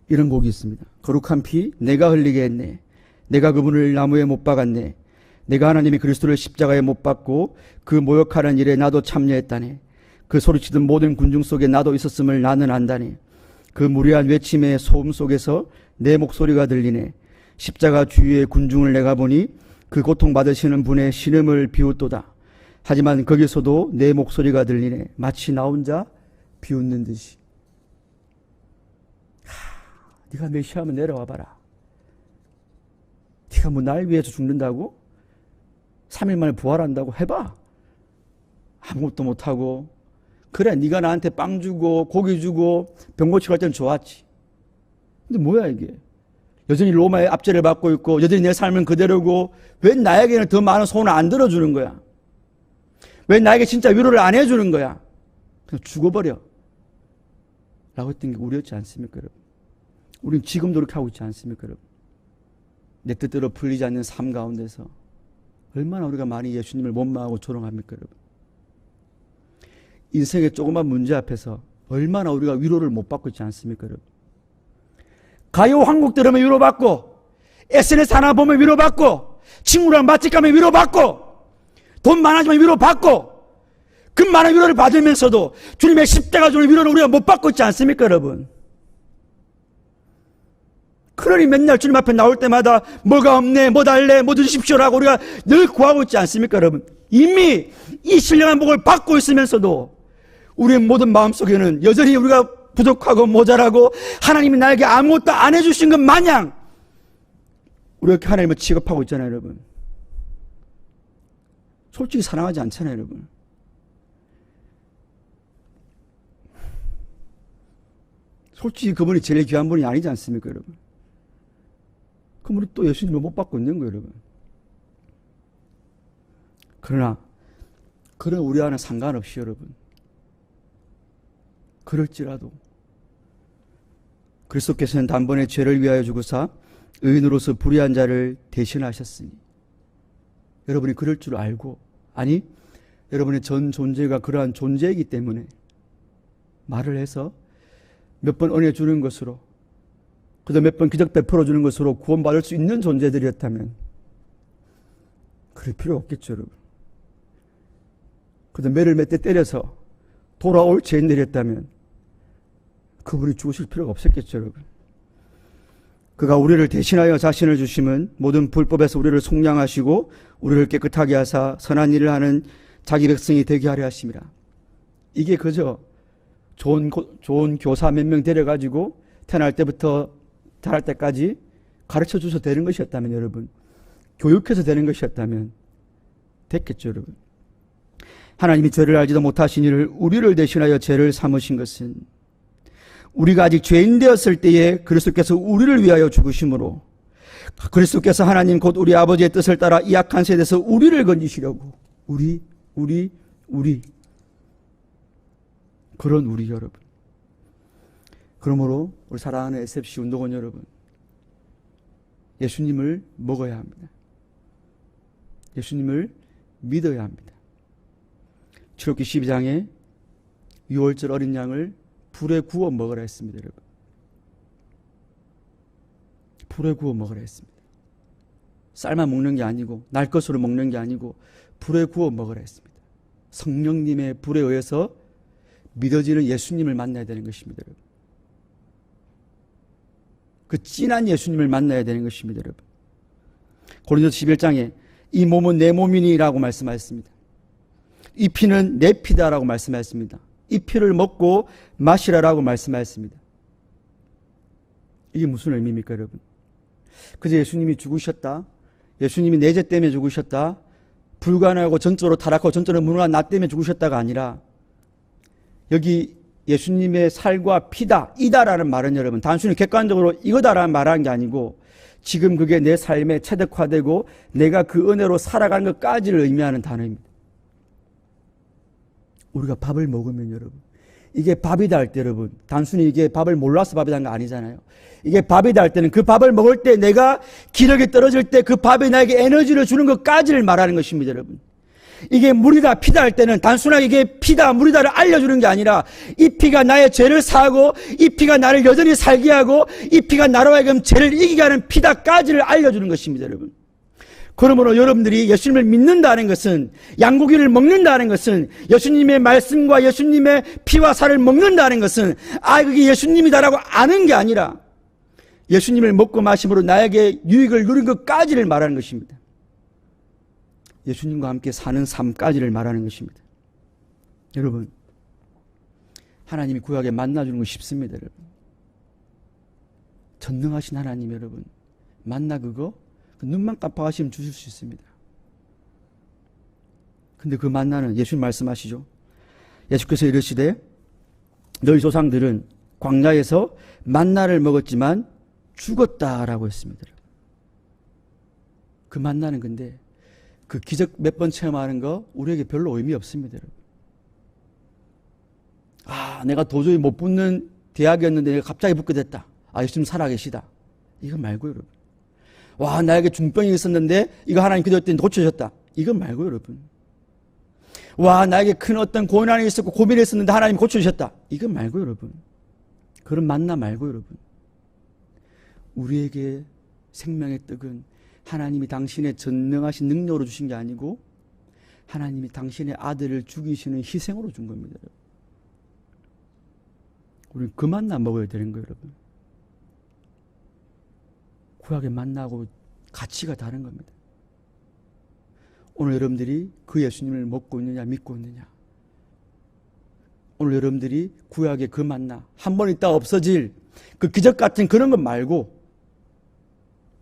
이런 곡이 있습니다. 거룩한 피 내가 흘리게 했네. 내가 그분을 나무에 못 박았네. 내가 하나님이 그리스도를 십자가에 못 박고 그 모욕하는 일에 나도 참여했다네. 그 소리치던 모든 군중 속에 나도 있었음을 나는 안다네. 그 무리한 외침의 소음 속에서 내 목소리가 들리네. 십자가 주위의 군중을 내가 보니 그 고통받으시는 분의 신음을 비웃도다. 하지만 거기서도 내 목소리가 들리네. 마치 나 혼자 비웃는 듯이. 네가 메시아면 내려와 봐라. 네가 날 위해서 죽는다고? 3일 만에 부활한다고 해봐. 아무것도 못하고. 그래, 네가 나한테 빵 주고 고기 주고 병 고치고 할 때는 좋았지. 근데 뭐야 이게? 여전히 로마의 압제를 받고 있고 여전히 내 삶은 그대로고 왜 나에게는 더 많은 소원을 안 들어주는 거야? 왜 나에게 진짜 위로를 안 해주는 거야? 그냥 죽어버려. 라고 했던 게 우리였지 않습니까, 여러분? 우리는 지금도 그렇게 하고 있지 않습니까, 여러분? 내 뜻대로 풀리지 않는 삶 가운데서 얼마나 우리가 많이 예수님을 원망하고 조롱합니까, 여러분? 인생의 조그만 문제 앞에서 얼마나 우리가 위로를 못 받고 있지 않습니까, 여러분? 가요 한곡 들으면 위로받고, SNS 하나 보면 위로받고, 친구랑 맛집 가면 위로받고, 돈 많아지면 위로받고, 그 많은 위로를 받으면서도 주님의 십자가 주는 위로를 우리가 못 받고 있지 않습니까, 여러분? 그러니 맨날 주님 앞에 나올 때마다 뭐가 없네, 뭐 달래, 뭐 주십시오라고 우리가 늘 구하고 있지 않습니까, 여러분? 이미 이 신령한 복을 받고 있으면서도 우리의 모든 마음속에는 여전히 우리가 부족하고 모자라고 하나님이 나에게 아무것도 안 해주신 것 마냥 우리가 하나님을 취급하고 있잖아요, 여러분. 솔직히 사랑하지 않잖아요, 여러분. 솔직히 그분이 제일 귀한 분이 아니지 않습니까, 여러분? 그럼 우리 또 예수님을 못 받고 있는 거예요, 여러분. 그러나 그런 우리와는 상관없이 여러분, 그럴지라도 그리스도께서는 단번에 죄를 위하여 죽으사 의인으로서 불의한 자를 대신하셨으니, 여러분이 그럴 줄 알고, 아니 여러분의 전 존재가 그러한 존재이기 때문에 말을 해서 몇 번 은혜 주는 것으로, 그저 몇 번 기적 베풀어 주는 것으로 구원받을 수 있는 존재들이었다면 그럴 필요 없겠죠, 여러분. 그저 매를 몇 대 때려서 돌아올 죄인들이었다면 그분이 죽으실 필요가 없었겠죠, 여러분. 그가 우리를 대신하여 자신을 주심은 모든 불법에서 우리를 속량하시고 우리를 깨끗하게 하사 선한 일을 하는 자기 백성이 되게 하려 하심이라. 이게 그저 좋은 교사 몇 명 데려가지고 태어날 때부터 자랄 때까지 가르쳐 줘서 되는 것이었다면, 여러분, 교육해서 되는 것이었다면 됐겠죠, 여러분. 하나님이 죄를 알지도 못하신 이를 우리를 대신하여 죄를 삼으신 것은 우리가 아직 죄인 되었을 때에 그리스도께서 우리를 위하여 죽으심으로, 그리스도께서 하나님 곧 우리 아버지의 뜻을 따라 이 악한 세대에서 우리를 건지시려고, 우리 그런 우리 여러분. 그러므로 우리 사랑하는 SFC 운동원 여러분, 예수님을 먹어야 합니다. 예수님을 믿어야 합니다. 출애굽기 12장에 6월절 어린 양을 불에 구워 먹으라 했습니다, 여러분. 불에 구워 먹으라 했습니다. 삶아 먹는 게 아니고, 날 것으로 먹는 게 아니고 불에 구워 먹으라 했습니다. 성령님의 불에 의해서 믿어지는 예수님을 만나야 되는 것입니다, 여러분. 그 진한 예수님을 만나야 되는 것입니다, 여러분. 고린도서 11장에 이 몸은 내 몸이니라고 말씀하셨습니다. 이 피는 내 피다라고 말씀하셨습니다. 이 피를 먹고 마시라라고 말씀하셨습니다. 이게 무슨 의미입니까, 여러분? 그저 예수님이 죽으셨다, 예수님이 내 죄 때문에 죽으셨다, 불가능하고 전적으로 타락하고 전적으로 무능한 나 때문에 죽으셨다가 아니라, 여기 예수님의 살과 피다, 이다라는 말은 여러분 단순히 객관적으로 이거다라는 말하는 게 아니고, 지금 그게 내 삶에 체득화되고 내가 그 은혜로 살아가는 것까지를 의미하는 단어입니다. 우리가 밥을 먹으면 여러분, 이게 밥이다 할 때 여러분, 단순히 이게 밥을 몰라서 밥이라는 거 아니잖아요. 이게 밥이다 할 때는 그 밥을 먹을 때 내가 기력이 떨어질 때 그 밥이 나에게 에너지를 주는 것까지를 말하는 것입니다, 여러분. 이게 물이다, 피다 할 때는 단순하게 이게 피다, 물이다를 알려주는 게 아니라, 이 피가 나의 죄를 사하고 이 피가 나를 여전히 살게 하고 이 피가 나로 하여금 죄를 이기게 하는 피다까지를 알려주는 것입니다, 여러분. 그러므로 여러분들이 예수님을 믿는다는 것은, 양고기를 먹는다는 것은, 예수님의 말씀과 예수님의 피와 살을 먹는다는 것은, 그게 예수님이다라고 아는 게 아니라 예수님을 먹고 마심으로 나에게 유익을 누린 것까지를 말하는 것입니다. 예수님과 함께 사는 삶까지를 말하는 것입니다. 여러분, 하나님이 구약에 만나주는 거 쉽습니다, 여러분. 전능하신 하나님 여러분, 만나 그거 눈만 깜빡하시면 주실 수 있습니다. 근데 그 만나는 예수님 말씀하시죠. 예수께서 이르시되 너희 조상들은 광야에서 만나를 먹었지만 죽었다라고 했습니다. 그 만나는 근데 그 기적 몇 번 체험하는 거 우리에게 별로 의미 없습니다, 여러분. 내가 도저히 못 붙는 대학이었는데 내가 갑자기 붙게 됐다. 예수님 살아계시다. 이거 말고 여러분. 나에게 중병이 있었는데 이거 하나님 기도했더니 고쳐졌다. 이거 말고 여러분. 나에게 큰 어떤 고난이 있었고 고민이 있었는데 하나님 고쳐주셨다. 이거 말고 여러분. 그런 만나 말고 여러분. 우리에게 생명의 떡은 하나님이 당신의 전능하신 능력으로 주신 게 아니고 하나님이 당신의 아들을 죽이시는 희생으로 준 겁니다, 여러분. 우리는 그 만나 먹어야 되는 거예요, 여러분. 구약의 만나고 가치가 다른 겁니다. 오늘 여러분들이 그 예수님을 먹고 있느냐 믿고 있느냐. 오늘 여러분들이 구약의 그 만나, 한 번 있다 없어질 그 기적 같은 그런 것 말고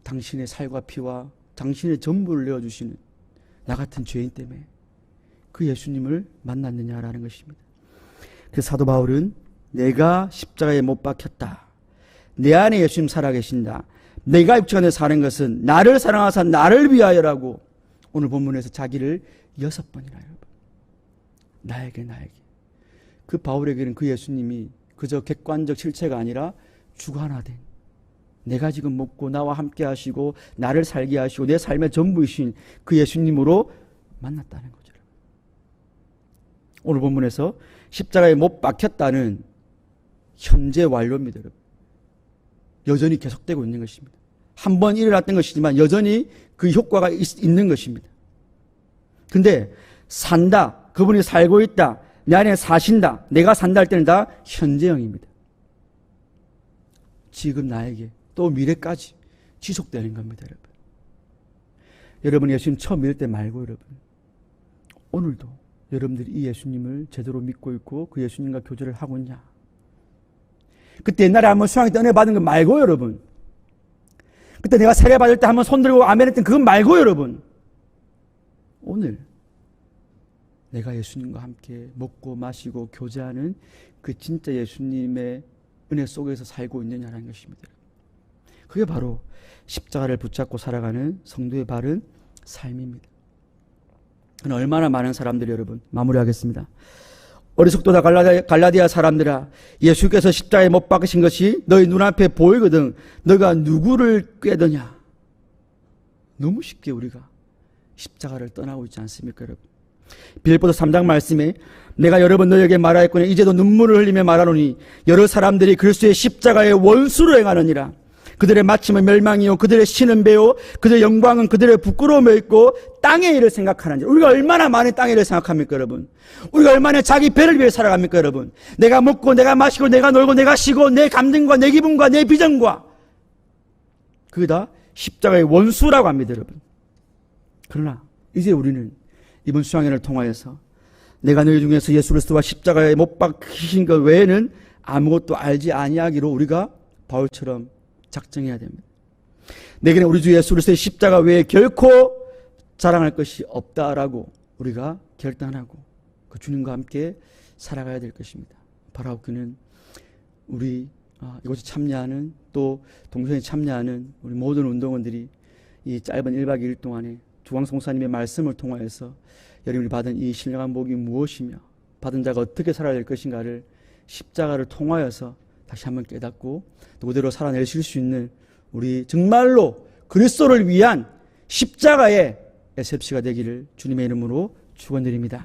당신의 살과 피와 당신의 전부를 내어주시는 나 같은 죄인 때문에 그 예수님을 만났느냐라는 것입니다. 그래서 사도 바울은 내가 십자가에 못 박혔다. 내 안에 예수님 살아계신다. 내가 육체가 되어 사는 것은 나를 사랑하사 나를 위하여라고 오늘 본문에서 자기를 6번이나 여러분. 나에게. 그 바울에게는 그 예수님이 그저 객관적 실체가 아니라 주관화된, 내가 지금 먹고 나와 함께 하시고 나를 살게 하시고 내 삶의 전부이신 그 예수님으로 만났다는 거죠. 오늘 본문에서 십자가에 못 박혔다는 현재 완료입니다. 여러분. 여전히 계속되고 있는 것입니다. 한 번 일어났던 것이지만 여전히 그 효과가 있는 것입니다. 근데 산다, 그분이 살고 있다, 내 안에 사신다, 내가 산다 할 때는 다 현재형입니다. 지금 나에게 또 미래까지 지속되는 겁니다. 여러분. 여러분 예수님 처음 믿을 때 말고 여러분, 오늘도 여러분들이 이 예수님을 제대로 믿고 있고 그 예수님과 교제를 하고 있냐. 그때 옛날에 한번 수양회 때 은혜 받은 거 말고 여러분, 그때 내가 세례 받을 때 한번 손들고 아멘 했던 그건 말고 여러분, 오늘 내가 예수님과 함께 먹고 마시고 교제하는 그 진짜 예수님의 은혜 속에서 살고 있느냐라는 것입니다. 그게 바로 십자가를 붙잡고 살아가는 성도의 바른 삶입니다. 얼마나 많은 사람들이 여러분, 마무리하겠습니다. 어리석도다 갈라디아 사람들아, 예수께서 십자가에 못 박으신 것이 너희 눈앞에 보이거든 너가 누구를 꾀더냐. 너무 쉽게 우리가 십자가를 떠나고 있지 않습니까 여러분? 빌립보서 3장 말씀에 내가 여러 번 너희에게 말하였거니 이제도 눈물을 흘리며 말하노니 여러 사람들이 그리스도의 십자가의 원수로 행하느니라. 그들의 마침은 멸망이요 그들의 신은 배요 그들의 영광은 그들의 부끄러움에 있고 땅의 일을 생각하는지. 우리가 얼마나 많은 땅의 일을 생각합니까 여러분? 우리가 얼마나 자기 배를 위해 살아갑니까 여러분? 내가 먹고 내가 마시고 내가 놀고 내가 쉬고 내 감정과 내 기분과 내 비전과, 그게 다 십자가의 원수라고 합니다 여러분. 그러나 이제 우리는 이번 수양회를 통하여서 내가 너희 중에서 예수 그리스도와 십자가에 못 박히신 것 외에는 아무것도 알지 아니하기로 우리가 바울처럼 작정해야 됩니다. 내게는 우리 주 예수 그리스도의 십자가 외에 결코 자랑할 것이 없다라고 우리가 결단하고 그 주님과 함께 살아가야 될 것입니다. 바라옵기는 우리 이곳에 참여하는 또 동성에 참여하는 우리 모든 운동원들이 이 짧은 1박 2일 동안에 주광성 목사님의 말씀을 통하여서 여러분이 받은 이 신령한 복이 무엇이며 받은 자가 어떻게 살아야 될 것인가를 십자가를 통하여서 다시 한번 깨닫고 또 그대로 살아내실 수 있는 우리 정말로 그리스도를 위한 십자가의 SFC가 되기를 주님의 이름으로 축원드립니다.